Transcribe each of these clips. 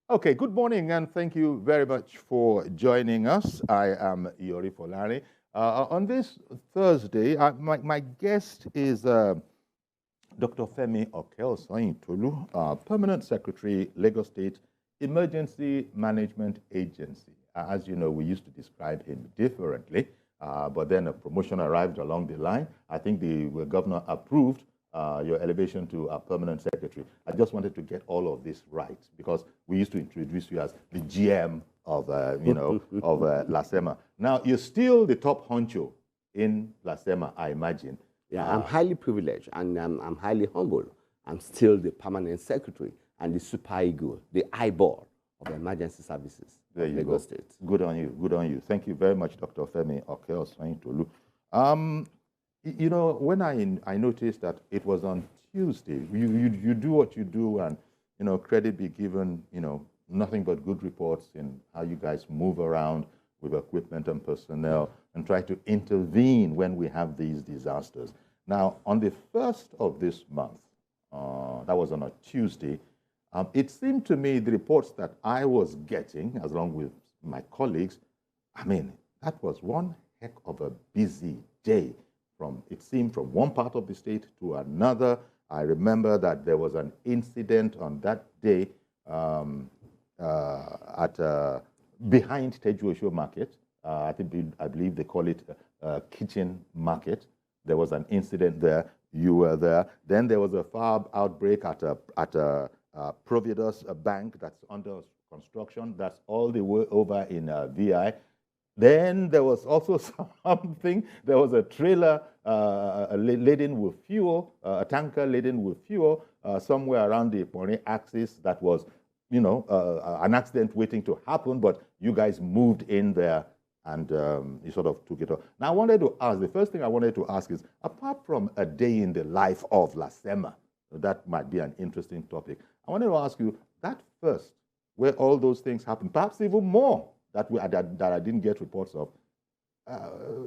Okay, good morning and thank you very much for joining us. I am Yori Folari. On this Thursday, my guest is Dr. Femi Oke-Osanyintolu, Permanent Secretary, Lagos State Emergency Management Agency. As you know, we used to describe him differently, but then a promotion arrived along the line. I think the governor approved your elevation to a permanent secretary. I just wanted to get all of this right because we used to introduce you as the GM of, of LASEMA. Now, you're still the top honcho in LASEMA, I imagine. Yeah, I'm highly privileged and I'm highly humble. I'm still the permanent secretary and the super ego, the eyeball of emergency services of Lagos State. Good on you, good on you. Thank you very much, Dr. Femi Oke-Osanyintolu. You know, when I noticed that it was on Tuesday, you do what you do and, credit be given, nothing but good reports in how you guys move around with equipment and personnel and try to intervene when we have these disasters. Now, on the 1st of this month, that was on a Tuesday, it seemed to me the reports that I was getting, along with my colleagues, I mean, that was one heck of a busy day. It seemed from one part of the state to another. I remember that there was an incident on that day behind Tejuosho Market. I believe they call it Kitchen Market. There was an incident there. You were there. Then there was a fire outbreak at a Providus Bank that's under construction. That's all the way over in VI. Then there was also something, there was a trailer laden with fuel, a tanker laden with fuel, somewhere around the Pone axis that was, an accident waiting to happen, but you guys moved in there and you sort of took it off. Now I wanted to ask, the first thing I wanted to ask is, apart from a day in the life of LASEMA, that might be an interesting topic, I wanted to ask you, that first, where all those things happened, perhaps even more, that I didn't get reports of,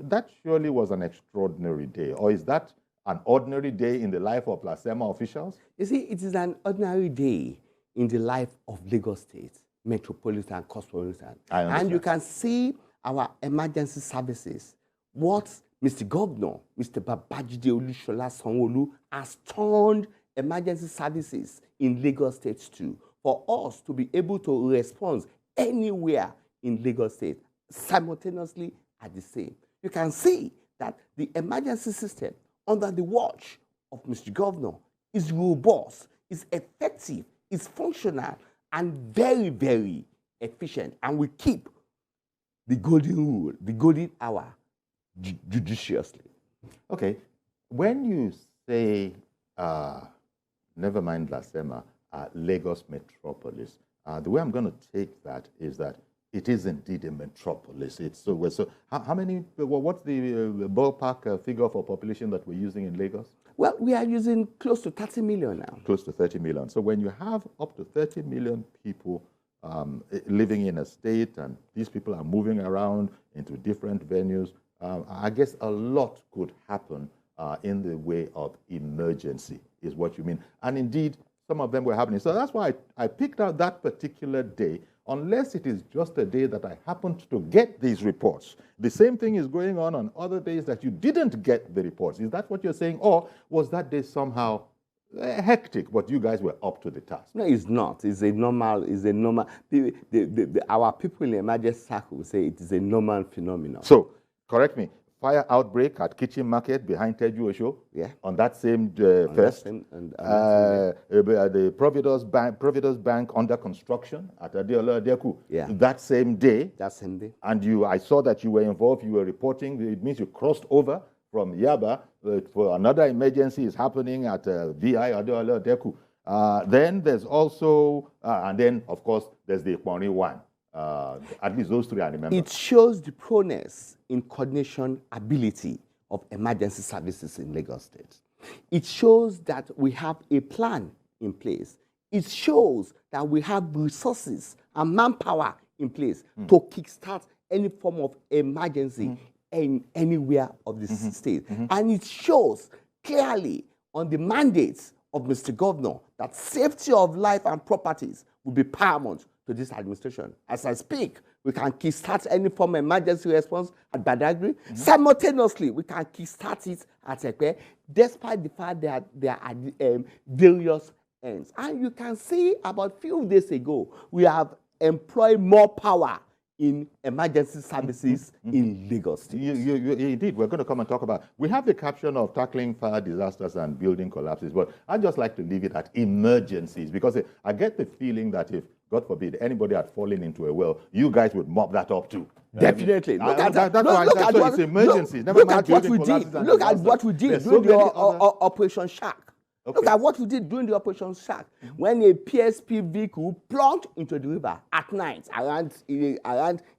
that surely was an extraordinary day. Or is that an ordinary day in the life of LASEMA officials? You see, it is an ordinary day in the life of Lagos State, metropolitan, cosmopolitan. And you can see our emergency services, what Mr. Governor, Mr. Babajide Olushola Sanwo-Olu has turned emergency services in Lagos State to, for us to be able to respond anywhere in Lagos State, simultaneously at the same. You can see that the emergency system under the watch of Mr. Governor is robust, is effective, is functional, and very, very efficient. And we keep the golden rule, the golden hour, judiciously. Okay, when you say, never mind LASEMA, Lagos metropolis, the way I'm going to take that is that it is indeed a metropolis. It's so how many, what's the ballpark figure for population that we're using in Lagos? Well, we are using close to 30 million now. Close to 30 million. So when you have up to 30 million people living in a state and these people are moving around into different venues, I guess a lot could happen in the way of emergency, is what you mean. And indeed, some of them were happening. So that's why I picked out that particular day, unless it is just a day that I happened to get these reports. The same thing is going on other days that you didn't get the reports. Is that what you're saying? Or was that day somehow hectic, but you guys were up to the task? No, it's not. It's a normal, our people in the emergency circle say it is a normal phenomenon. So, correct me. Fire outbreak at Kitchen Market behind Tejuosho. Yeah. On that same first. The Providus Bank under construction at Adeola Adeku. Yeah. That same day. That same day. And I saw that you were involved. You were reporting. It means you crossed over from Yaba for another emergency is happening at VI Adeola Adeku. Then there's also, and then of course there's the Ikponi one. At least those three I remember. It shows the proneness in coordination ability of emergency services in Lagos State. It shows that we have a plan in place. It shows that we have resources and manpower in place to kickstart any form of emergency in anywhere of the state. And it shows clearly on the mandates of Mr. Governor that safety of life and properties will be paramount to this administration. As I speak, we can kickstart any form of emergency response at Badagry. Simultaneously, we can kickstart it at Ekpe, despite the fact that there are various ends. And you can see about a few days ago, we have employed more power in emergency services in Lagos State. Indeed, we're going to come and talk about. We have the caption of tackling fire disasters and building collapses, but I'd just like to leave it at emergencies, because I get the feeling that if, God forbid, anybody had fallen into a well, you guys would mop that up too. Definitely. Look at that. Look at what it's emergencies. Look at what we did. Look at what we did during the Operation Shark. Okay. Look at what we did during the Operation Shark, when a PSP vehicle plunged into the river at night around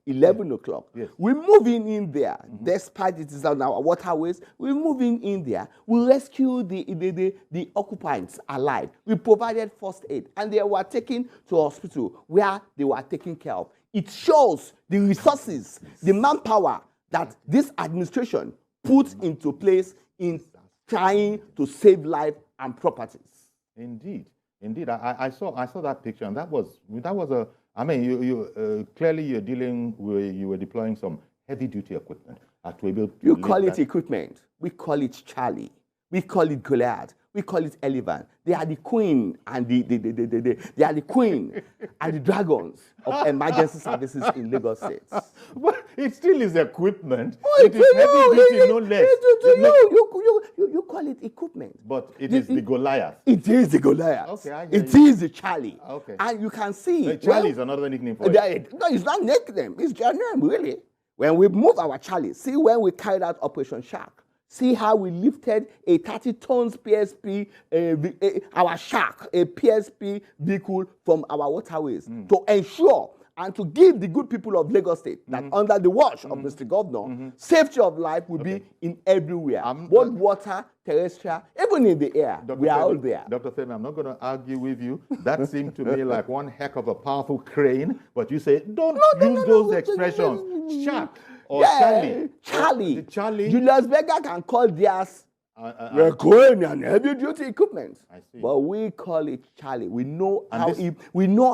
11 o'clock. Yes. We move in there, despite it is on our waterways. We move in there. We rescue the occupants alive. We provided first aid, and they were taken to hospital where they were taken care of. It shows the resources, the manpower that this administration put into place in trying to save life and properties. Indeed, indeed. I saw that picture, and that was a. I mean, you clearly you were deploying some heavy duty equipment to be able to. You call it equipment. We call it Charlie. We call it Goliath. We call it Elephant. They are the queen and they are the queen and the dragons of emergency services in Lagos State. But it still is equipment. It is heavy duty, no less. You call it equipment. But it is the Goliath. It is the Goliath. Okay, it is the Charlie. Okay. And you can see. Charlie is another nickname for it. No, it's not nickname. It's their name, really. When we move our Charlie, see when we carried out Operation Shark. See how we lifted a 30 tons PSP, our Shark, a PSP vehicle from our waterways to ensure and to give the good people of Lagos State that under the watch of Mr. Governor, safety of life will be in everywhere, both water, terrestrial, even in the air. We are all there. Dr. Femi, I'm not going to argue with you. That seemed to me like one heck of a powerful crane, but you say, don't use those expressions. Shark. Or Charlie. Charlie. Julius Berger can call theirs crane and heavy duty equipment. I see. But we call it Charlie. We know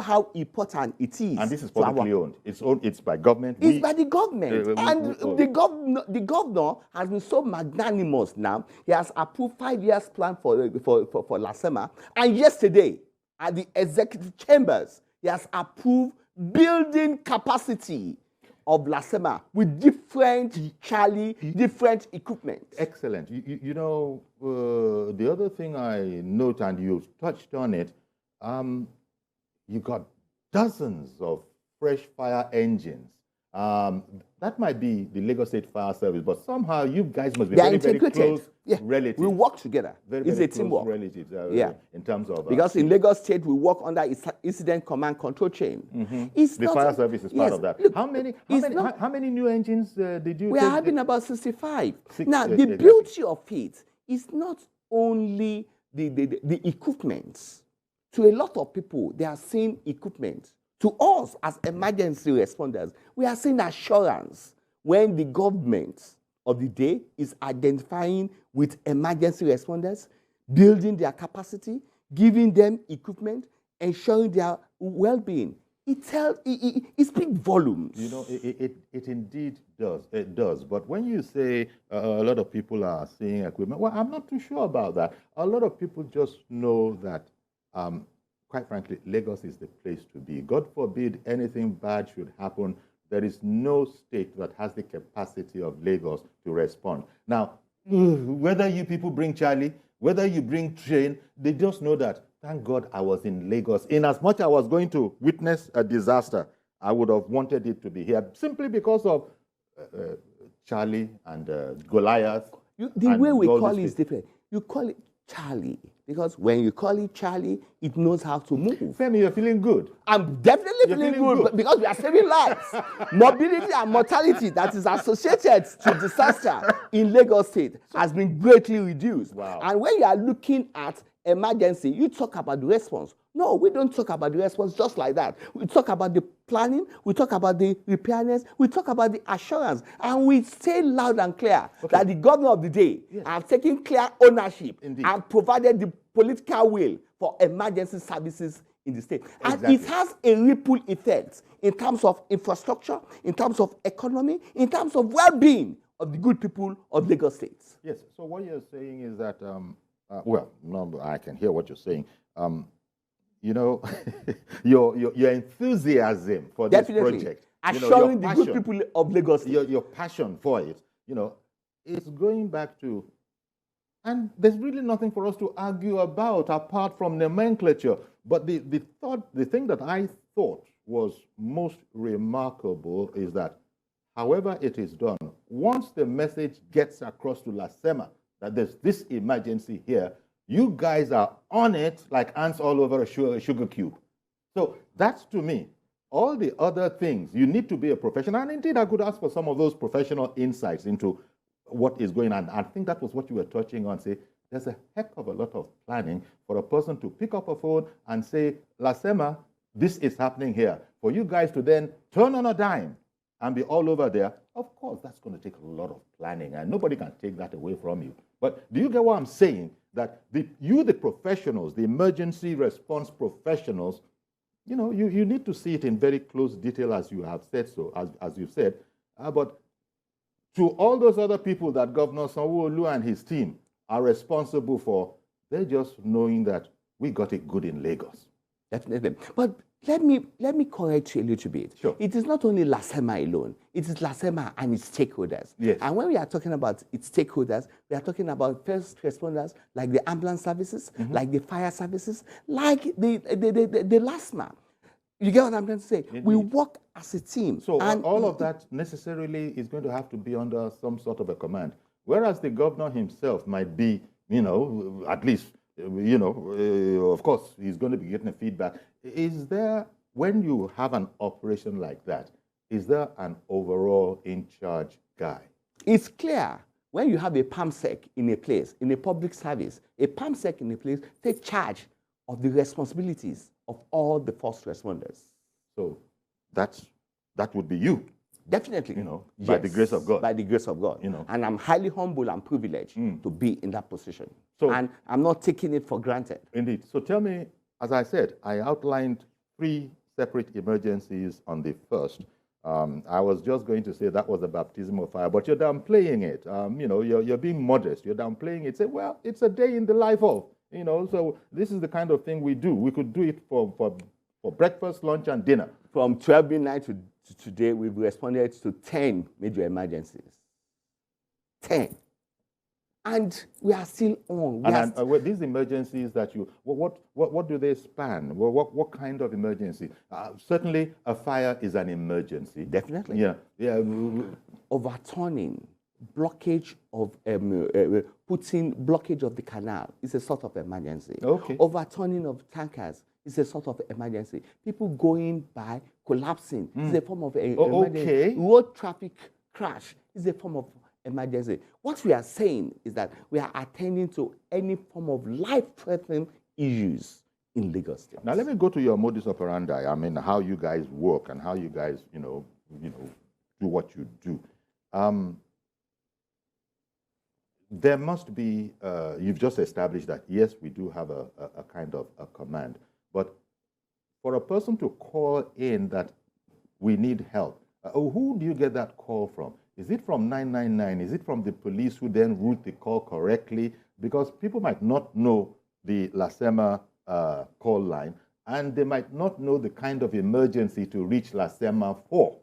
how important it is. And this is publicly owned. It's by government. It's by the government. The governor has been so magnanimous now. He has approved 5 years plan for LASEMA. And yesterday, at the executive chambers, he has approved building capacity of LASEMA with different Charlie, different equipment. Excellent. You know, the other thing I note, and you've touched on it, you got dozens of fresh fire engines. That might be the Lagos State Fire Service, but somehow you guys must be very close relatives. We work together. It's a teamwork. Relatives, in terms of because in Lagos State we work under incident command control chain. The fire service is part of that. Look, how many new engines did you? We are having about 65. Now the beauty of it is not only the equipment. To a lot of people, they are seeing equipment. To us, as emergency responders, we are seeing assurance when the government of the day is identifying with emergency responders, building their capacity, giving them equipment, ensuring their well-being. It speaks volumes. You know, it indeed does. It does. But when you say a lot of people are seeing equipment, well, I'm not too sure about that. A lot of people just know that quite frankly, Lagos is the place to be. God forbid anything bad should happen. There is no state that has the capacity of Lagos to respond. Now, whether you people bring Charlie, whether you bring train, they just know that, thank God I was in Lagos. In as much I was going to witness a disaster, I would have wanted it to be here simply because of Charlie and Goliath. The way we call it is different. You call it Charlie. Because when you call it Charlie, it knows how to move. Femi, you're feeling good. I'm definitely feeling good because we are saving lives. Morbidity and mortality that is associated to disaster in Lagos State has been greatly reduced. Wow. And when you are looking at emergency, you talk about the response. No, we don't talk about the response just like that. We talk about the planning, we talk about the preparedness, we talk about the assurance, and we say loud and clear that the governor of the day has taken clear ownership and provided the political will for emergency services in the state. And it has a ripple effect in terms of infrastructure, in terms of economy, in terms of well-being of the good people of Lagos State. Yes, so what you're saying is that, well, no, I can hear what you're saying. You know, your enthusiasm for this project, assuring the good people of Lagos State. Your passion for it, it's going back to, and there's really nothing for us to argue about apart from nomenclature. But the thing that I thought was most remarkable is that, however it is done, once the message gets across to LASEMA that there's this emergency here, you guys are on it like ants all over a sugar cube. So that's, to me, all the other things. You need to be a professional. And indeed, I could ask for some of those professional insights into what is going on. I think that was what you were touching on. Say, there's a heck of a lot of planning for a person to pick up a phone and say, LASEMA, this is happening here. For you guys to then turn on a dime and be all over there, of course, that's going to take a lot of planning, and nobody can take that away from you. But do you get what I'm saying? That the professionals, the emergency response professionals, you need to see it in very close detail, as you have said so, as you've said. But to all those other people that Governor Sanwo-Olu and his team are responsible for, they're just knowing that we got it good in Lagos. Definitely. But let me correct you a little bit. Sure. It is not only LASEMA alone. It is LASEMA and its stakeholders. Yes. And when we are talking about its stakeholders, we are talking about first responders like the ambulance services, like the fire services, like the LASEMA. You get what I'm trying to say? Indeed. We work as a team. So all of that necessarily is going to have to be under some sort of a command. Whereas the governor himself might be, at least, of course, he's going to be getting a feedback. Is there, when you have an operation like that, is there an overall in-charge guy? It's clear. When you have a PAMSEC in a place, in a public service, a PAMSEC in a place takes charge of the responsibilities of all the first responders. So that would be you. Definitely. By the grace of God. By the grace of God. And I'm highly humble and privileged to be in that position. So, and I'm not taking it for granted. Indeed. So tell me, as I said, I outlined 3 separate emergencies on the first. I was just going to say that was a baptism of fire, but you're downplaying it. You're being modest. You're downplaying it. Say, well, it's a day in the life of, so this is the kind of thing we do. We could do it for breakfast, lunch, and dinner. From 12 midnight to today, we've responded to 10 major emergencies. 10. And we are still on. These emergencies that what do they span? What kind of emergency? Certainly, a fire is an emergency. Definitely. Yeah. Overturning, blockage of putting blockage of the canal is a sort of emergency. Okay. Overturning of tankers is a sort of emergency. People going by, collapsing is a form of emergency. Okay. Road traffic crash is a form of emergency. What we are saying is that we are attending to any form of life-threatening issues in Lagos State. Now, let me go to your modus operandi. I mean, how you guys work and how you guys, do what you do. There must be, you've just established that, yes, we do have a kind of a command. But for a person to call in that we need help, who do you get that call from? Is it from 999? Is it from the police who then route the call correctly? Because people might not know the LASEMA call line, and they might not know the kind of emergency to reach LASEMA for.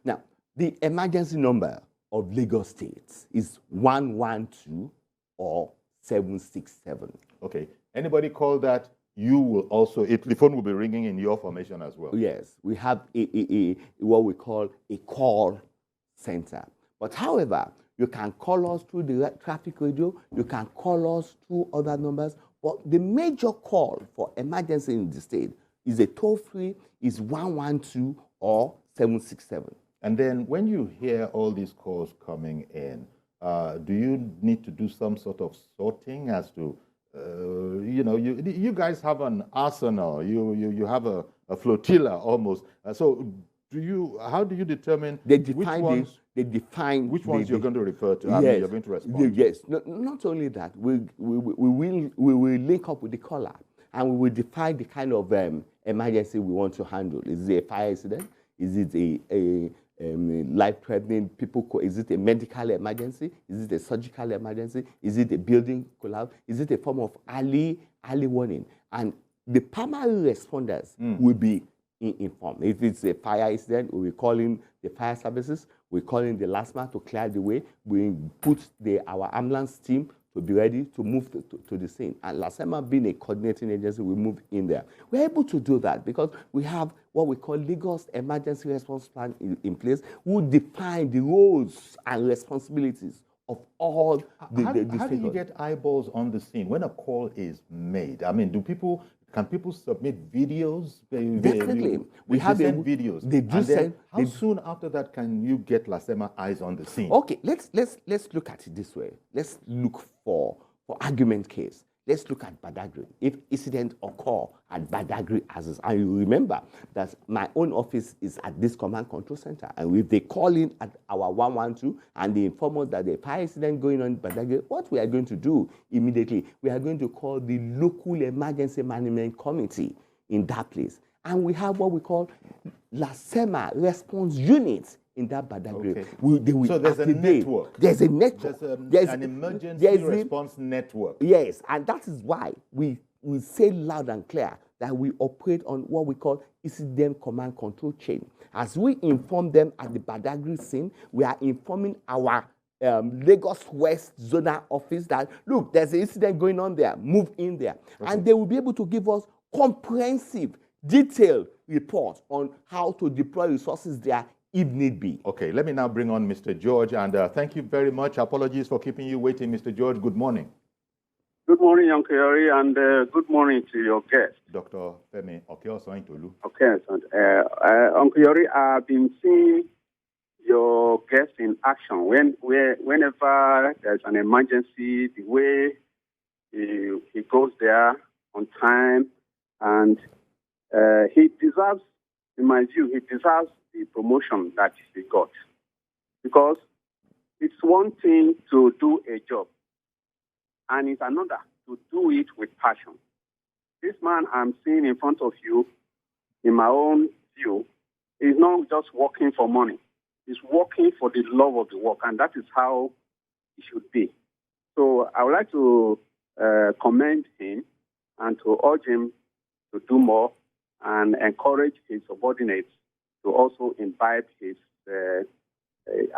Now, the emergency number of Lagos State is 112 or 767. Okay. Anybody call that, you will also, the phone will be ringing in your formation as well. Yes. We have what we call a call center. But however, you can call us through the traffic radio, you can call us through other numbers, but the major call for emergency in the state is a toll-free, is 112 or 767. And then when you hear all these calls coming in, do you need to do some sort of sorting as to, you guys have an arsenal, you have a flotilla almost. So how do you determine which ones you're going to refer to? Yes, you're going to respond. Yes. Not only that, we will link up with the caller and we will define the kind of emergency we want to handle. Is it a fire incident? Is it a life-threatening people? Is it a medical emergency? Is it a surgical emergency? Is it a building collapse? Is it a form of early warning? And the primary responders will be informed. If it's a fire incident, we'll be calling the fire services. We're calling the LASEMA to clear the way. We put our ambulance team to be ready to move to the scene. And LASEMA, being a coordinating agency, we move in there. We're able to do that because we have what we call Lagos Emergency Response Plan in place, who define the roles and responsibilities of all the How do you get eyeballs on the scene when a call is made? I mean, can people submit videos? Definitely. We have send videos. They do send. How soon after that can you get LASEMA eyes on the scene? Okay, let's look at it this way. Let's look for argument case. Let's look at Badagry. If incident occur at Badagry as and you remember that my own office is at this command control center, and if they call in at our 112 and they inform us that the fire incident going on in Badagry, what we are going to do immediately, we are going to call the local emergency management committee in that place. And we have what we call LASEMA response units in that Badagry. Okay. So there's a network. There's a network. There's an emergency response network. Yes, and that is why we say loud and clear that we operate on what we call incident command control chain. As we inform them at the Badagry scene, we are informing our Lagos West Zonal Office that, look, there's an incident going on there, move in there. Okay. And they will be able to give us comprehensive, detailed report on how to deploy resources there if need be. Okay, let me now bring on Mr. George, and thank you very much. Apologies for keeping you waiting, Mr. George. Good morning. Good morning, Oke-Ori, and good morning to your guest. Dr. Femi Oke-Osanyintolu. Okay, Oke-Ori, I've been seeing your guest in action. Whenever there's an emergency, the way he goes there on time, and he deserves, in my view, he deserves the promotion that he got. Because it's one thing to do a job, and it's another to do it with passion. This man I'm seeing in front of you, in my own view, is not just working for money. He's working for the love of the work, and that is how it should be. So I would like to commend him and to urge him to do more and encourage his subordinates to also imbibe his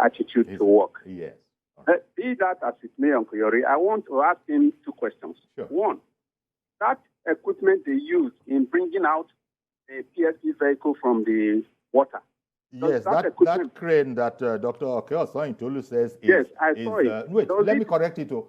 attitude to work. Yes. Be that as it may, Oke-Ori, I want to ask him two questions. Sure. One, that equipment they use in bringing out the PSP vehicle from the water. Yes, that crane that Dr. Oke-Osanyintolu says is... Yes, I saw it. Wait, let me correct it to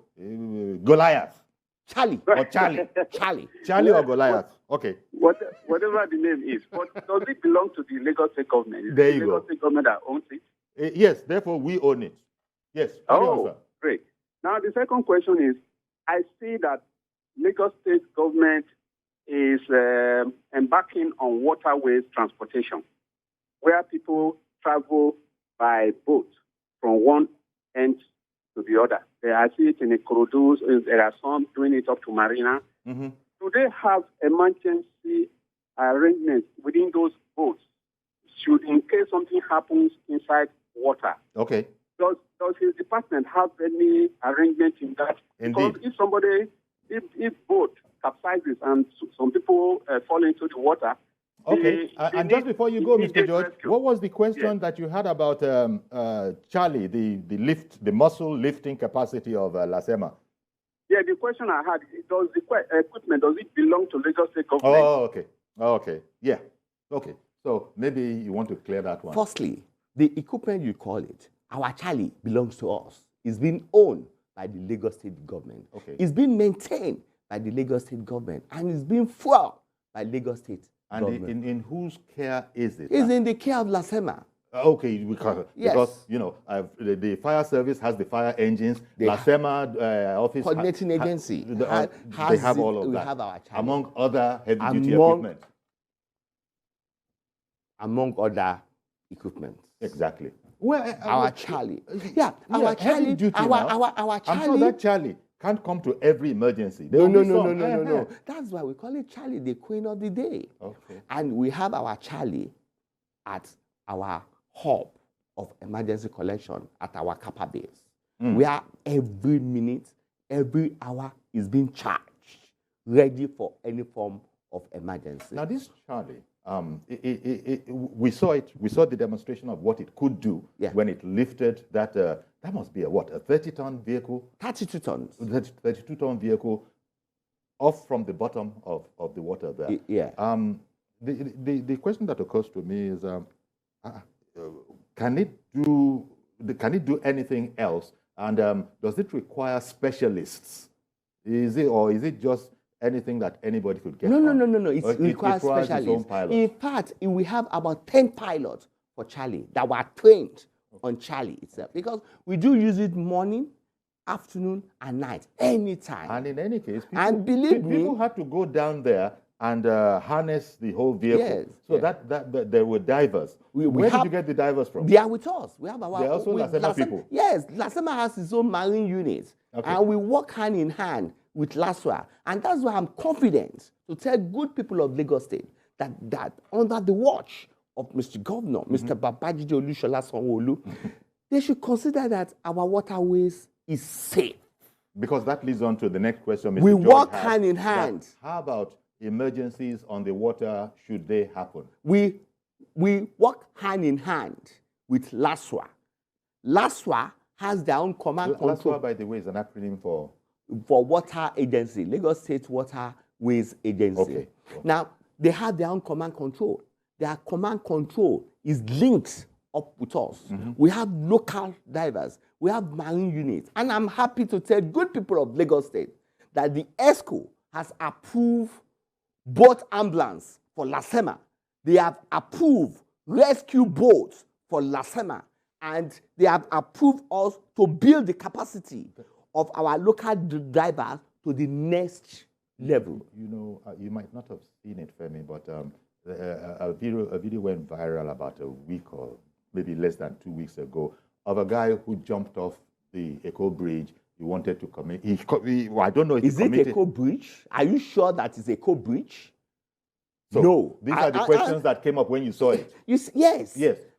Goliath. Charlie. Or Charlie. Charlie or Goliath. Okay. Whatever the name is. But does it belong to the Lagos State government? Is there the Lagos State government that owns it? Yes, therefore we own it. Yes. Oh, great. Now the second question is, I see that Lagos State government is embarking on waterways transportation, where people travel by boat from one end to the other. I see it in the Ikorodu. There are some doing it up to Marina. Mm-hmm. Do they have emergency arrangements within those boats, should in case something happens inside water? Okay. Does his department have any arrangement in that? Indeed. Because if boat capsizes and some people fall into the water. Okay, and just before you go, Mr. George, what was the question that you had about Charlie, the muscle lifting capacity of LASEMA? Yeah, the question I had, does the equipment, does it belong to Lagos State government? Oh, okay. Yeah. Okay. So maybe you want to clear that one. Firstly, the equipment you call it, our Charlie, belongs to us. It's been owned by the Lagos State government. Okay. It's been maintained by the Lagos State government, and it's been fueled by Lagos State government. And in whose care is it? It's in the care of LASEMA. Okay, because you know the fire service has the fire engines. LASEMA office coordinating agency. They have all of that. We have our Charlie. Among other heavy-duty equipment. Among other equipment. Exactly. Well, our Charlie. Yeah, our Charlie. Duty our Charlie. I'm sure that Charlie can't come to every emergency. No. That's why we call it Charlie, the queen of the day. Okay. And we have our Charlie at our hub of emergency collection at our Kappa base, where every minute, every hour is being charged, ready for any form of emergency. Now, this Charlie, we saw it. We saw the demonstration of what it could do when it lifted that. That must be a 30-ton vehicle. 32 tons. 32-ton vehicle off from the bottom of the water there. The question that occurs to me is, can it do anything else? And does it require specialists? Is it just anything that anybody could get? No. It requires specialists. In fact, we have about 10 pilots for Charlie that were trained on Charlie itself, because we do use it morning, afternoon, and night, anytime. And in any case, people had to go down there and harness the whole vehicle. That there were divers. Where did you get the divers from? They are with us. We have our. They are also LASEMA people. Yes, LASEMA has its own marine unit, and we work hand in hand with LASEMA, and that's why I'm confident to tell good people of Lagos State that under the watch of Mr. Governor, Mr. Babajide Olushola Sanwo-Olu, they should consider that our waterways is safe. Because that leads on to the next question, Mr. We George work has, hand in hand. How about emergencies on the water, should they happen? We work hand in hand with LASEMA. LASEMA has their own command control. LASEMA, by the way, is an acronym for Water Agency, Lagos State Waterways Agency. Okay. Now, they have their own command control. Their command control is linked up with us. We have local divers. We have marine units. And I'm happy to tell good people of Lagos State that the ESCO has approved boat ambulance for LASEMA. They have approved rescue boats for LASEMA. And they have approved us to build the capacity of our local divers to the next level. You know, you might not have seen it, Femi, but a video went viral about a week or maybe less than 2 weeks ago of a guy who jumped off the Eco Bridge. He wanted to commit. I don't know if is he committed. Is it Eco Bridge? Are you sure that it's Eco Bridge? So no. These are the questions that came up when you saw it. Yes.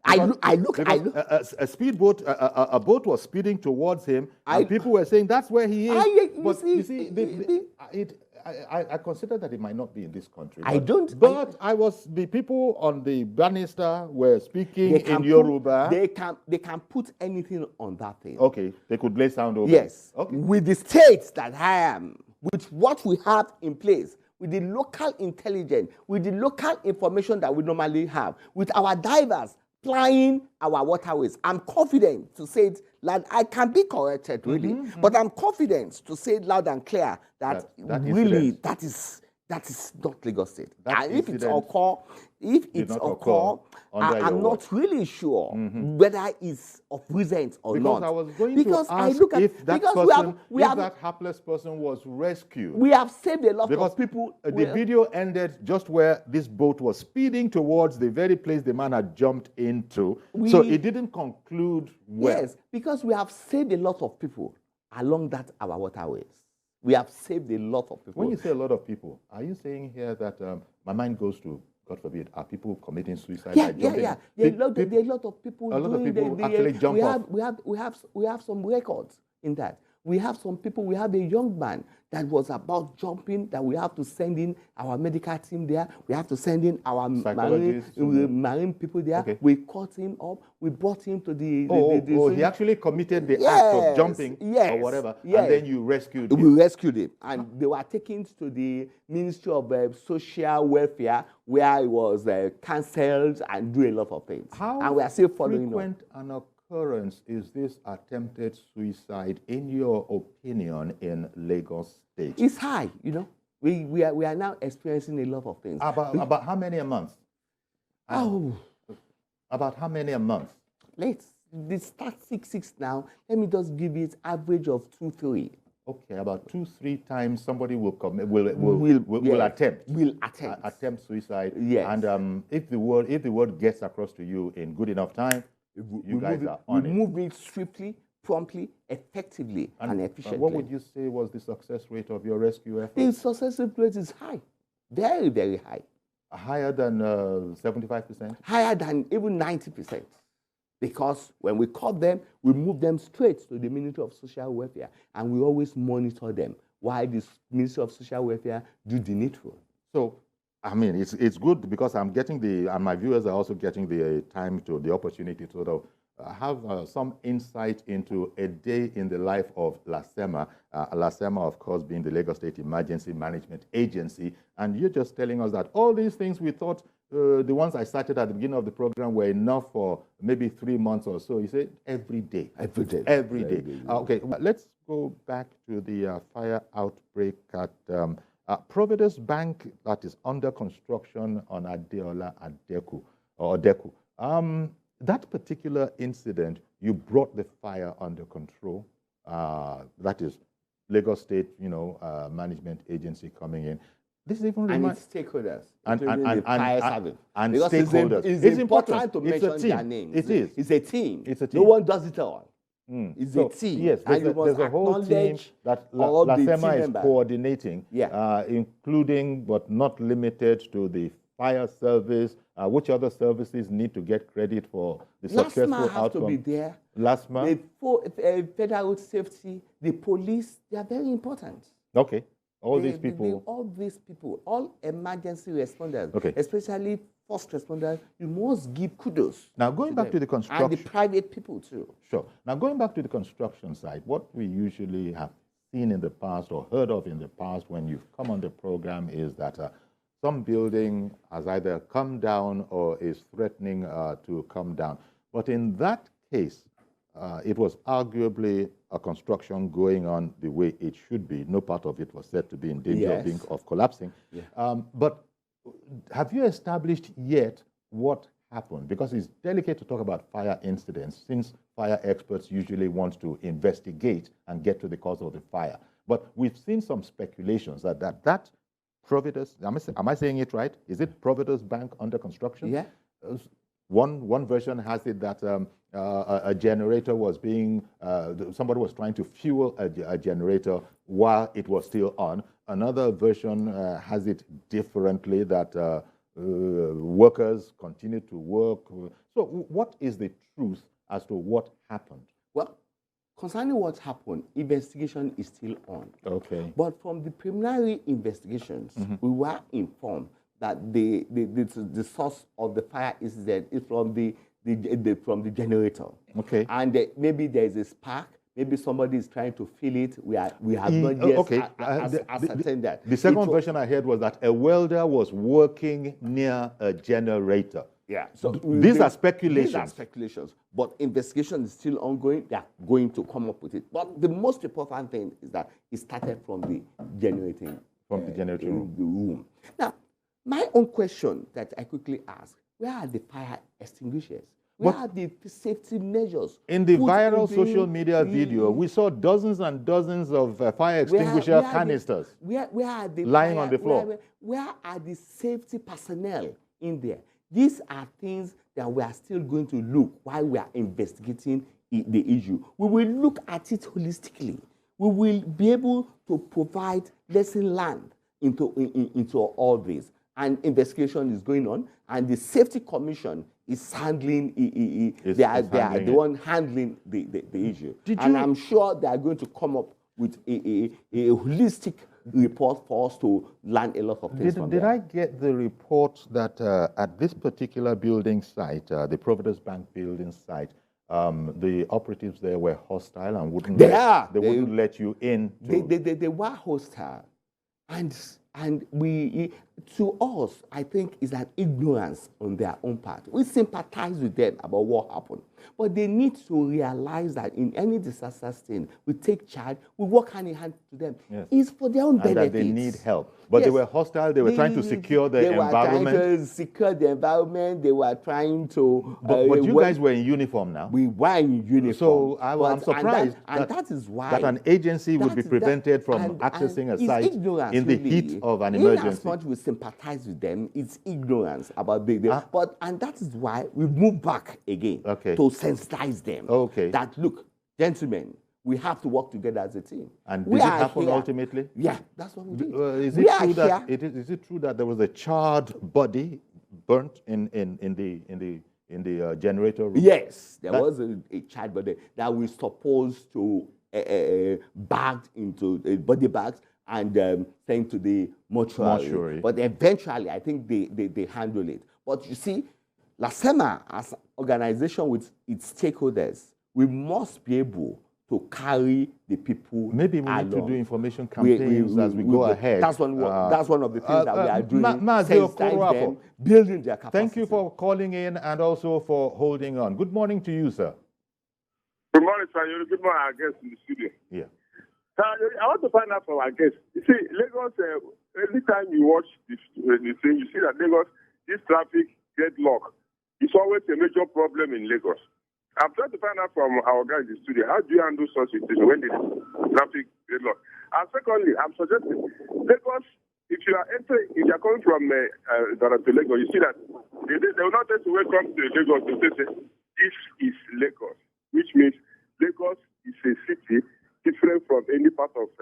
I look. A speedboat, a boat was speeding towards him, and people were saying that's where he is. I consider that it might not be in this country. The people on the banister were speaking in Yoruba. They can put anything on that thing. Okay, they could lay sound over. Yes. Okay. With the states that I am, with what we have in place, with the local intelligence, with the local information that we normally have, with our divers flying our waterways, I'm confident to say it loud. I can be corrected, really, but I'm confident to say it loud and clear that really that is not Lagos State. And if it occur, I'm not really sure whether it's of recent or not. Because I was going to ask if that hapless person was rescued. We have saved a lot of people. The video ended just where this boat was speeding towards the very place the man had jumped into. So it didn't conclude well. Yes, because we have saved a lot of people along our waterways. We have saved a lot of people. When you say a lot of people, are you saying here that my mind goes to, God forbid, are people committing suicide? Yeah. There are a lot of people. A lot of people actually jump off. We have some records in that. We have some people. We have a young man that was about jumping. That we have to send in our medical team there. We have to send in our marine people there. Okay. We caught him up. We brought him to the. He actually committed the act of jumping or whatever, and then you rescued him. We rescued him, and they were taken to the Ministry of Social Welfare, where he was cancelled and do a lot of things. And we are still following frequent an occurrence is this attempted suicide, in your opinion, in Lagos State? It's high, you know. We are now experiencing a lot of things. About how many a month? About how many a month? Let's start 6 now. Let me just give it average of 2-3. Okay, about 2-3 times somebody will attempt suicide. Yes. And if the word gets across to you in good enough time, you guys are on it. We move it swiftly, promptly, effectively, and efficiently. What would you say was the success rate of your rescue effort? The success rate is high, very, very high. Higher than 75%? Higher than even 90%. Because when we caught them, we moved them straight to the Ministry of Social Welfare, and we always monitor them while the Ministry of Social Welfare do the needful. So, I mean, it's good because I'm getting and my viewers are also getting the opportunity to sort of have some insight into a day in the life of LASEMA. LASEMA, of course, being the Lagos State Emergency Management Agency. And you're just telling us that all these things we thought, the ones I cited at the beginning of the program, were enough for maybe 3 months or so. You said every day. Every day. Every day. Okay, let's go back to the fire outbreak at Providence Bank that is under construction on Adeola Deku. That particular incident, you brought the fire under control. That is Lagos State, management agency coming in. This is even and its stakeholders, and fire service. And because stakeholders. It's important to mention their names. It is. It's a team. It's a team. No one does it all. It's So, a team. Yes, there's a whole team that LASEMA is coordinating, including but not limited to the fire service. Which other services need to get credit for the successful LASEMA has outcome? to be there. LASEMA? The federal safety, the police, they are very important. Okay. All these people, all emergency responders, okay, especially first responders, you must give kudos. Now, going back to the construction. And the private people, too. Sure. Now, going back to the construction side, what we usually have seen in the past or heard of in the past when you've come on the program is that some building has either come down or is threatening to come down. But in that case, it was arguably a construction going on the way it should be. No part of it was said to be in danger of collapsing. Yeah. But have you established yet what happened? Because it's delicate to talk about fire incidents, since fire experts usually want to investigate and get to the cause of the fire. But we've seen some speculations that Providence, am I saying it right? Is it Providence Bank under construction? Yeah. One version has it that a generator was being, somebody was trying to fuel a generator while it was still on. Another version has it differently, that workers continue to work. So what is the truth as to what happened? Well, concerning what happened, investigation is still on. Okay. But from the preliminary investigations, we were informed that the source of the fire incident is from the generator. Okay. And maybe there is a spark. Maybe somebody is trying to fill it. We have not yet ascertained that. The second version I heard was that a welder was working near a generator. Yeah. So these are speculations. These are speculations. But investigation is still ongoing. They are going to come up with it. But the most important thing is that it started from the generating room. Now, my own question that I quickly ask, where are the fire extinguishers? Where are the safety measures? In the viral social media video, we saw dozens and dozens of fire extinguisher canisters where are the lying on the floor. Where are the safety personnel in there? These are things that we are still going to look while we are investigating the issue. We will look at it holistically. We will be able to provide lesson learned into all this. And investigation is going on, and the Safety Commission is handling they are the one handling the issue. And I'm sure they are going to come up with a holistic report for us to learn a lot of things from Did I get the report that at this particular building site, the Providence Bank building site, the operatives there were hostile and wouldn't let you in? They were hostile. And to us, I think, is an ignorance on their own part. We sympathize with them about what happened. But they need to realize that in any disaster scene, we take charge, we work hand in hand to them. Yes. It's for their own benefit. And that they need help. But they were hostile, they were trying to secure the environment. They were trying to secure the environment, they were trying to... But you guys were in uniform now. We were in uniform. So I'm surprised that is why... that an agency would be prevented from accessing a site in the heat of an emergency. As much we sympathize with them, it's ignorance about and that is why we move back again to sensitize them. Okay. That, look, Gentlemen, we have to work together as a team. And did it happen ultimately? Yeah, that's what we did. Is it true that there was a charred body burnt in the generator room? Yes, there was a charred body that we supposed to bagged into body bags and sent to the mortuary. But eventually, I think they handled it. But you see, LASEMA, as an organization with its stakeholders, we must be able to carry the people. Maybe we need to do information campaigns as we go ahead. That's one of the things that we are doing. Sensitize them, building their capacity. Thank you for calling in and also for holding on. Good morning to you, sir. Good morning, sir. Good morning, our guests in the studio. Yeah. Sir, I want to find out from our guests. You see, Lagos, anytime you watch this thing, you see that Lagos, this traffic deadlock, it's always a major problem in Lagos. I'm trying to find out from our guys in the studio, how do you handle such situation when the traffic deadlock? And secondly, I'm suggesting, Lagos, if you are coming from Ghana to Lagos, you see that they will not just welcome to Lagos to say, this is Lagos, which means Lagos is a city different from any part of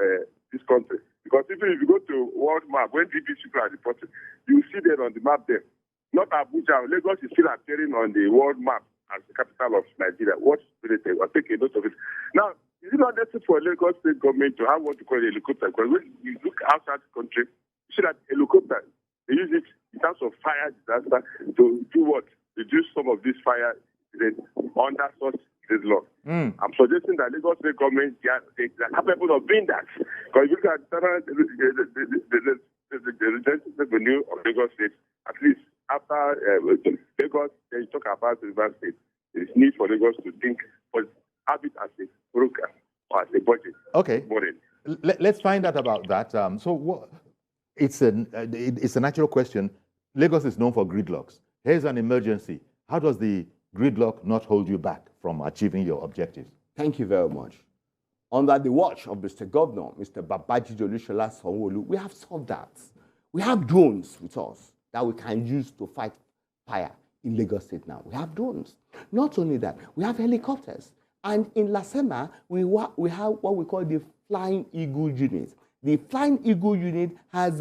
this country. Because even if you go to world map, when TVC people are reporting, you see them on the map there. Not Abuja, Lagos is still appearing on the world map as the capital of Nigeria. What will they take? I'll take a note of it. Now, is it not necessary for Lagos state government to have what you call a helicopter? Because when you look outside the country, you see that helicopter, they use it in terms of fire disaster to do what? Reduce some of this fire under such deadlock. I'm suggesting that Lagos state government, they are capable of doing that. Because if you look at the revenue of Lagos state, at least after Lagos, they talk about the River State. There is need for Lagos to think, but have it as a program or as a budget. Okay. Let's find out about that. It's a natural question. Lagos is known for gridlocks. Here's an emergency. How does the gridlock not hold you back from achieving your objectives? Thank you very much. Under the watch of Mr. Governor, Mr. Babajide Sanwo-Olu, we have solved that. We have drones with us that we can use to fight fire in Lagos State now. We have drones. Not only that, we have helicopters. And in LASEMA, we have what we call the Flying Eagle unit. The Flying Eagle unit has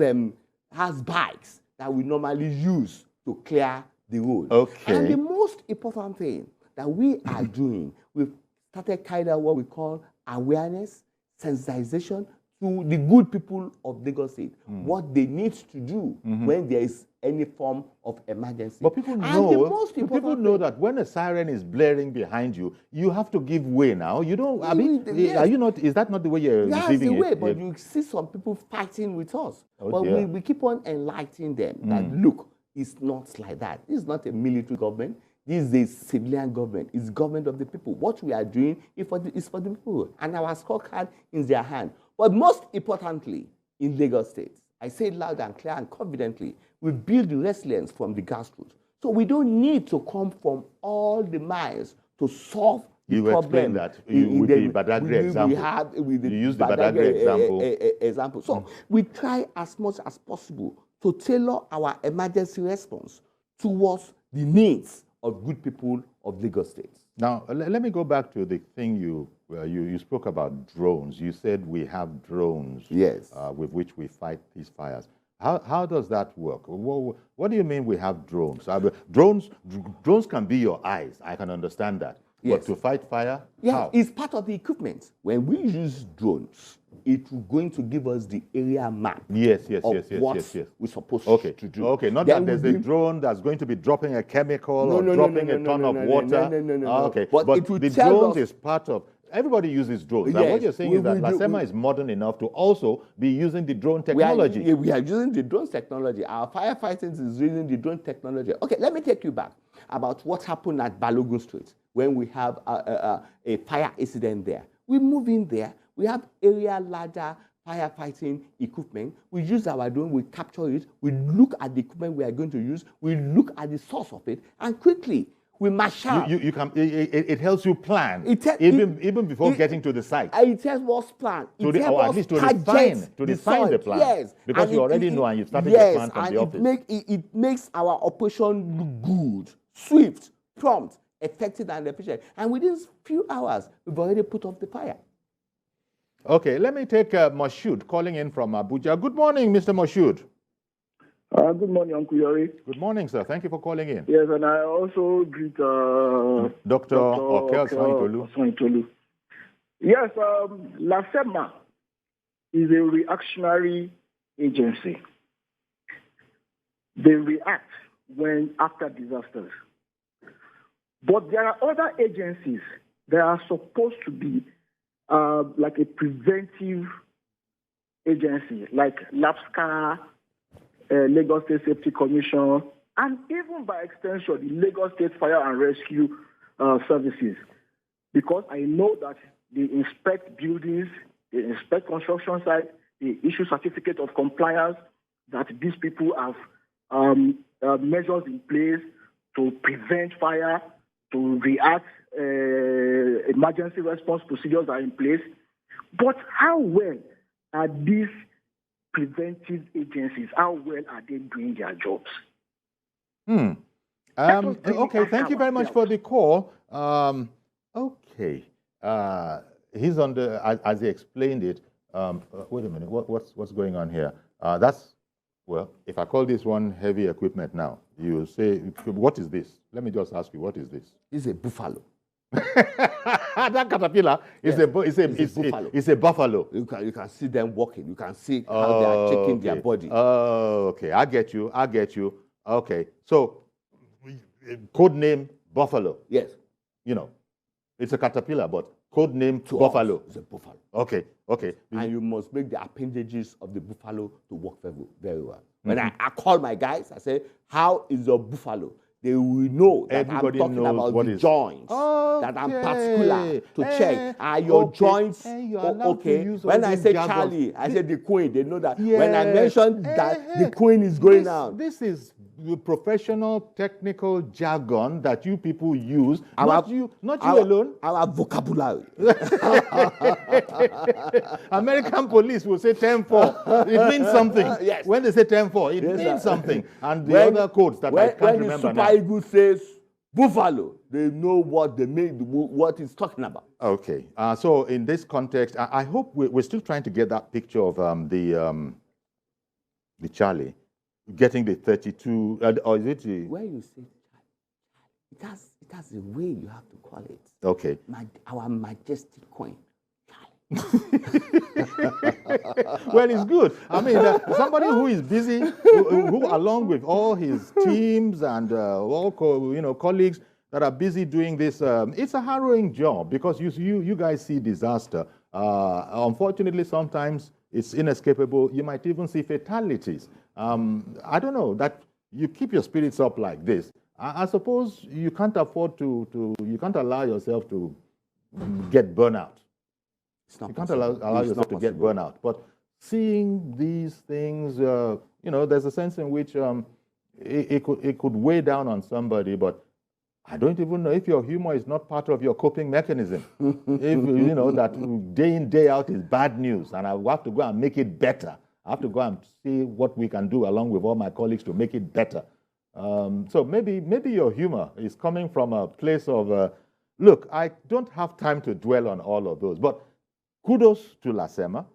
bikes that we normally use to clear the road. Okay. And the most important thing that we are doing, we've started kind of what we call awareness, sensitization to the good people of Lagos State, what they need to do when there is any form of emergency. But people know that when a siren is blaring behind you, you have to give way now. You don't, I mean, are you not, is that not the way you're receiving it? That's the way, but you see some people fighting with us. But we keep on enlightening them that, look, it's not like that. This is not a military government. This is a civilian government. It's government of the people. What we are doing is for the people. And our scorecard is in their hand. But most importantly, in Lagos State, I say it loud and clear and confidently, we build the resilience from the grassroots. So we don't need to come from all the miles to solve the problem. You explained that with the Badagry example. You use the Badagry example. So we try as much as possible to tailor our emergency response towards the needs of good people of Lagos State. Now, let me go back to the thing you spoke about drones. You said we have drones with which we fight these fires. How does that work? What do you mean we have drones? Drones can be your eyes. I can understand that. Yes. But to fight fire, how? It's part of the equipment. When we use drones, it's going to give us the area map. Yes. We're supposed to do. Okay, not that there's a drone that's going to be dropping a chemical or dropping a ton of water. No. Okay, but the drones is part of. Everybody uses drones. And what you're saying is that LASEMA is modern enough to also be using the drone technology. We are using the drone technology. Our firefighting is using the drone technology. Okay, let me take you back about what happened at Balogun Street when we have a fire incident there. We move in there. We have area ladder firefighting equipment. We use our drone. We capture it. We look at the equipment we are going to use. We look at the source of it, and quickly we marshal. It helps you plan even before getting to the site. It helps us plan. Or at least to define the plan. Yes, because you already know and you started the plan from the office. It makes our operation look good, swift, prompt, effective and efficient. And within few hours, we've already put off the fire. Okay, let me take Moshood calling in from Abuja. Good morning, Mr. Moshood. Good morning, Uncle Yori. Good morning, sir. Thank you for calling in. Yes, and I also greet Dr. Oke-Osanyintolu. Yes, LASEMA is a reactionary agency. They react after disasters. But there are other agencies that are supposed to be like a preventive agency, like LASCA, Lagos State Safety Commission, and even by extension, the Lagos State Fire and Rescue Services. Because I know that they inspect buildings, they inspect construction sites, they issue certificate of compliance that these people have measures in place to prevent fire, to react, emergency response procedures are in place. But how well are these preventive agencies, how well are they doing their jobs? Okay, thank you very much for the call. Okay. He's on the, as he explained it, wait a minute, what's going on here? Well, if I call this one heavy equipment now, you'll say, what is this? Let me just ask you, what is this? It's a buffalo. That caterpillar is a buffalo. It's a buffalo. You can see them walking. You can see how they are checking their body. Oh, okay. I get you. Okay. So, code name buffalo. Yes. You know, it's a caterpillar, but code name buffalo. It's a buffalo. Okay. And you must make the appendages of the buffalo to work very, very well. When I call my guys, I say, how is your buffalo? They will know that Everybody I'm talking about the joints. Okay. That I'm particular to check. Are your joints okay? When I say Charlie, I say the queen. They know that. Yes. When I mention that the queen is going out. This is professional technical jargon that you people use. Not you alone. Our vocabulary. American police will say 10-4. It means something. Yes. When they say 10-4, it means something. And the other codes that I can't remember now. When the Super Eagle says buffalo, they know what they mean, what it's talking about. Okay. So in this context, I hope we're still trying to get that picture of the Charlie getting the 32, or is it the... When you say Charlie, it has a way you have to call it. Okay. Our majestic queen. Well, it's good. I mean, somebody who is busy, who along with all his teams and all colleagues that are busy doing this, it's a harrowing job because you guys see disaster. Unfortunately, sometimes it's inescapable. You might even see fatalities. I don't know, that you keep your spirits up like this. I suppose you can't afford you can't allow yourself to get burnout. You can't allow yourself to get burnout. But seeing these things, there's a sense in which it could weigh down on somebody, but I don't even know if your humor is not part of your coping mechanism. If you know that day in, day out is bad news, and I have to go and make it better. I have to go and see what we can do along with all my colleagues to make it better. So maybe your humor is coming from a place of, look, I don't have time to dwell on all of those, but kudos to LASEMA.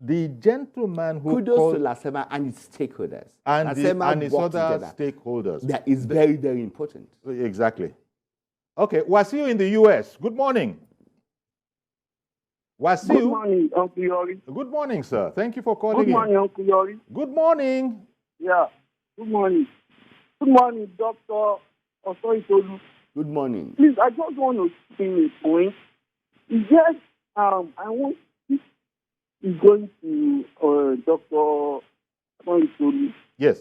The gentleman who kudos to LASEMA and its stakeholders. And its other stakeholders. That is very, very important. Exactly. Okay, Wasiu in the US. Good morning. Wasiu. Good morning, Uncle Yori. Good morning, sir. Thank you for calling in. Good morning, Uncle Yori. Good morning. Yeah, good morning. Good morning, Dr. Osanyintolu. Good morning. Please, I just want to bring a point. Yes, I want this is going to Dr. Osanyintolu. Yes.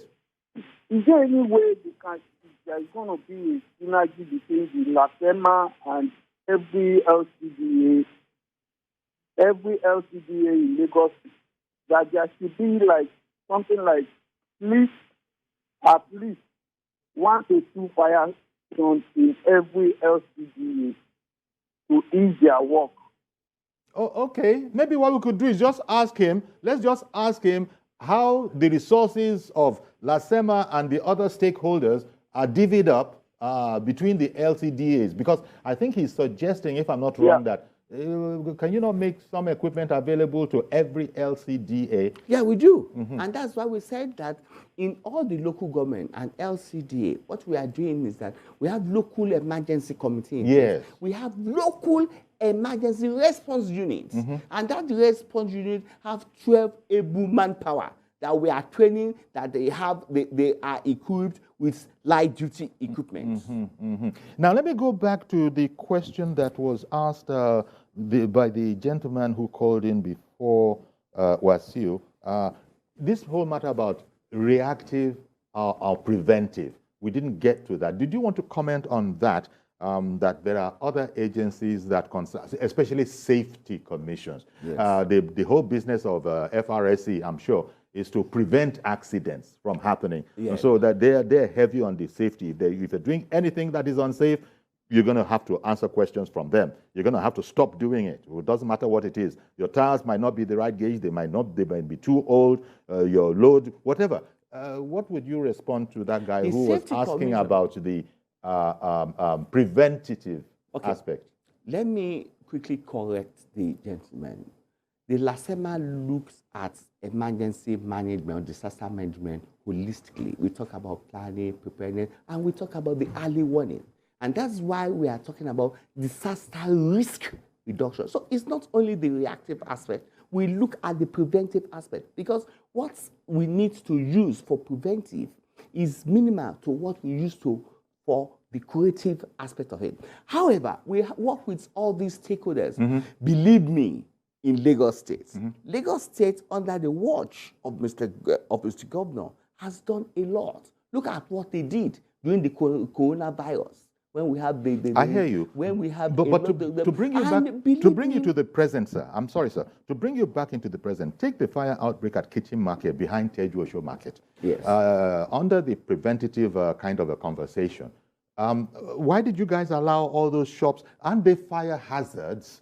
Is there any way there's going to be a synergy between the LASEMA and every LCDA in Lagos, that there should be like something like at least 1 to 2 fire zones in every LCDA to ease their work? Oh, okay. Maybe what we could do is just ask him, let's just ask him how the resources of LASEMA and the other stakeholders are divvied up between the LCDAs? Because I think he's suggesting, if I'm not wrong, that can you not make some equipment available to every LCDA? Yeah, we do. And that's why we said that in all the local government and LCDA, what we are doing is that we have local emergency committee. Yes. We have local emergency response units. And that response unit have 12 able manpower that we are training, that they are equipped with light duty equipment. Now, let me go back to the question that was asked by the gentleman who called in before Wasiu. This whole matter about reactive or preventive, we didn't get to that. Did you want to comment on that? That there are other agencies that concern, especially safety commissions. Yes. The whole business of FRSC, I'm sure, is to prevent accidents from happening. Yes. So that they're heavy on the safety. If they're doing anything that is unsafe, you're going to have to answer questions from them. You're going to have to stop doing it. It doesn't matter what it is. Your tires might not be the right gauge. They might be too old. Your load, whatever. What would you respond to that guy who was asking about the preventative aspect? Let me quickly correct the gentleman. The LASEMA looks at emergency management, disaster management holistically. We talk about planning, preparedness, and we talk about the early warning. And that's why we are talking about disaster risk reduction. So it's not only the reactive aspect, we look at the preventive aspect, because what we need to use for preventive is minimal to what we use for the curative aspect of it. However, we work with all these stakeholders. Believe me, in Lagos State. Lagos State, under the watch of Mr. Governor, has done a lot. Look at what they did during the coronavirus. When we have I hear you. When we have to bring you back, to bring you to the present, sir. I'm sorry, sir. To bring you back into the present, take the fire outbreak at Kitchen Market behind Tejuosho Market. Yes. Under the preventative kind of a conversation, why did you guys allow all those shops? Aren't they fire hazards?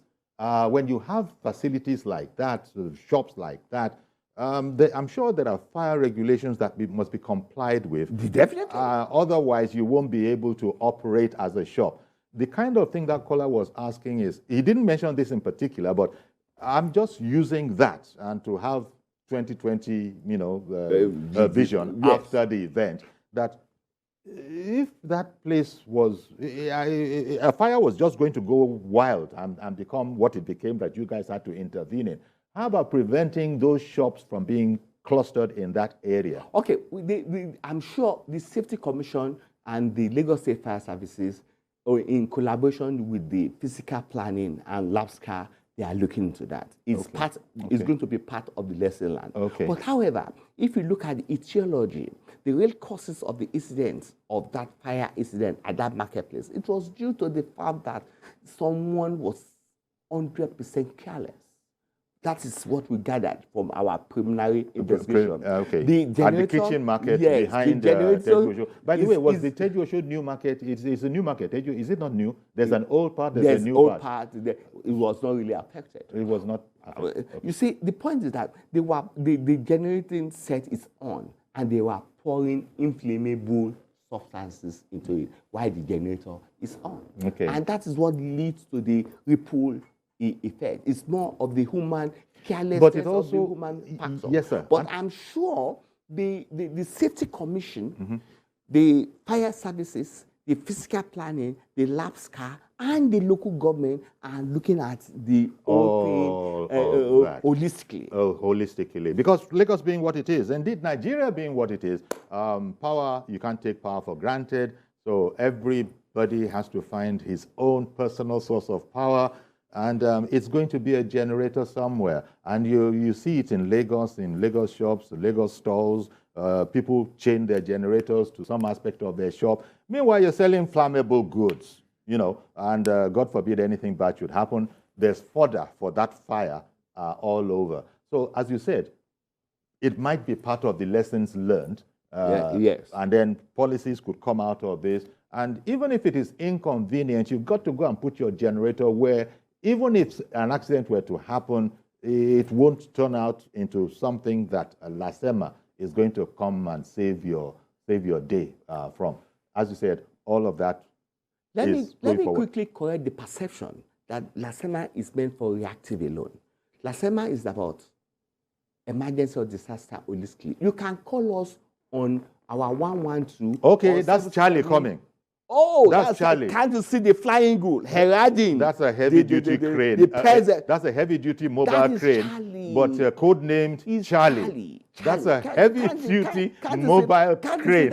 When you have facilities like that, shops like that, I'm sure there are fire regulations that must be complied with. Definitely. Otherwise, you won't be able to operate as a shop. The kind of thing that caller was asking is, he didn't mention this in particular, but I'm just using that and to have 2020, vision after the event, that if that place was, a fire was just going to go wild and become what it became, that you guys had to intervene in. How about preventing those shops from being clustered in that area? Okay, I'm sure the Safety Commission and the Lagos State Fire Services, or in collaboration with the physical planning and LASEMA, they are looking into that. It's going to be part of the lesson learned. But however, if you look at the etiology, the real causes of the incident, of that fire incident at that marketplace, it was due to the fact that someone was 100% careless. That is what we gathered from our preliminary investigation. At the Kitchen Market, behind Tejuosho. By the way, was the Tejuosho new market? It's a new market. Is it not new? There's an old part, there's a new old part. It was not really affected. It was not affected. You see, the point is that the generating set is on, and they were pouring inflammable substances into it while the generator is on. And that is what leads to the ripple effect. It's more of the human carelessness, but it also, of the human factor. Yes, sir. But I'm sure the Safety Commission, the fire services, the physical planning, the LASEMA, and the local government are looking at the whole thing holistically. Holistically. Because Lagos being what it is, indeed Nigeria being what it is, power, you can't take power for granted. So everybody has to find his own personal source of power. And it's going to be a generator somewhere. And you see it in Lagos shops, Lagos stores. People chain their generators to some aspect of their shop. Meanwhile, you're selling flammable goods, and God forbid anything bad should happen. There's fodder for that fire all over. So, as you said, it might be part of the lessons learned. Yes. And then policies could come out of this. And even if it is inconvenient, you've got to go and put your generator where, even if an accident were to happen, it won't turn out into something that a LASEMA is going to come and save your day from. As you said, all of that Let is me forward. quickly correct the perception that LASEMA is meant for reactive alone. LASEMA is about emergency or disaster holistically. You can call us on our 112. Okay, that's Charlie coming. Oh, that's Charlie. Can't you see the flying eagle heralding? That's a heavy-duty crane. That's a heavy-duty mobile crane, Charlie. but code-named Charlie. That's a heavy-duty mobile crane.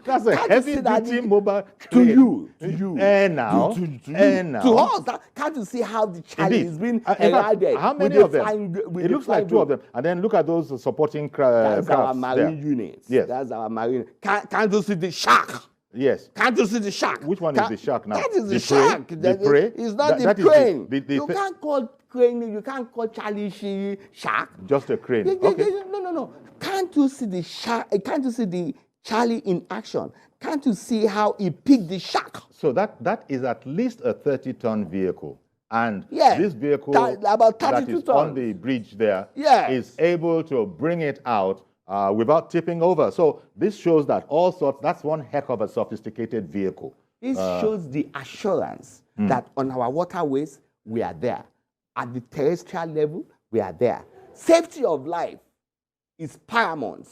That's a heavy-duty mobile crane. To you. And now. To us. Can't you see how the Charlie is being heralded? How many of them? It looks like 2 of them. And then look at those supporting crafts. That's our marine units. Yes. That's our marine. Can't you see the shark? Yes. Can't you see the shark? Which one is the shark now? That is the prey? shark. The prey? It's not the crane. You can't call crane, you can't call Charlie shark. Just a crane. Okay. No. Can't you see the shark? Can't you see the Charlie in action? Can't you see how he picked the shark? So that is at least a 30-ton vehicle. And this vehicle about that is tons. on the bridge there is able to bring it out without tipping over. So this shows that that's one heck of a sophisticated vehicle. This shows the assurance that on our waterways, we are there. At the terrestrial level, we are there. Safety of life is paramount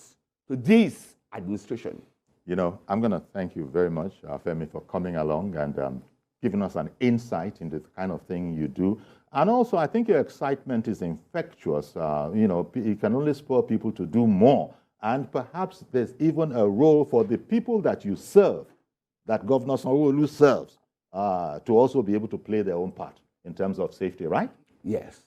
to this administration. You know, I'm going to thank you very much, Femi, for coming along and giving us an insight into the kind of thing you do. And also, I think your excitement is infectious. You know, it can only spur people to do more. And perhaps there's even a role for the people that you serve, that Governor Sanwo-Olu serves, to also be able to play their own part in terms of safety, right? Yes.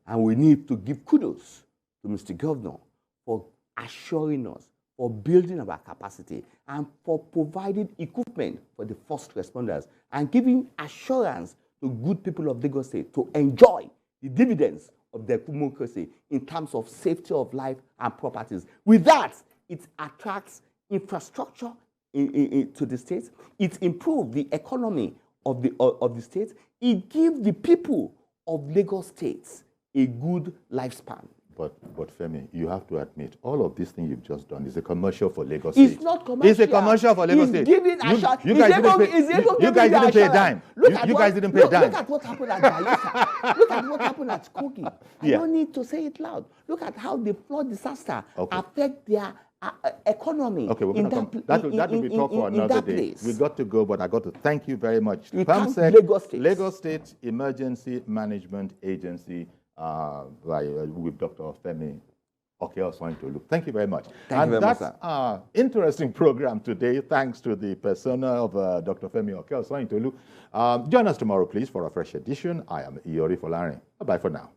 And we need to give kudos to Mr. Governor for assuring us, for building our capacity, and for providing equipment for the first responders, and giving assurance to good people of Lagos State to enjoy the dividends of their democracy in terms of safety of life and properties. With that, it attracts infrastructure to the state. It improves the economy of the state. It gives the people of Lagos State a good lifespan. But Femi, you have to admit, all of this thing you've just done is a commercial for Lagos State. It's not commercial. It's a commercial for Lagos State. You guys didn't pay a dime. You guys didn't pay a dime. Look at what happened at Bayelsa. Look at what happened at Kogi. I don't need to say it loud. Look at how the flood disaster affect their economy. Okay, we're going to come. That will be talk for another day. We got to go, but I got to thank you very much. Lagos State Emergency Management Agency. With Dr. Femi Oke-Osanyintolu. Thank you very much. Thank you very much, sir. That's our interesting program today, thanks to the persona of Dr. Femi Oke-Osanyintolu. Join us tomorrow, please, for a fresh edition. I am Iyori Folarin. Bye-bye for now.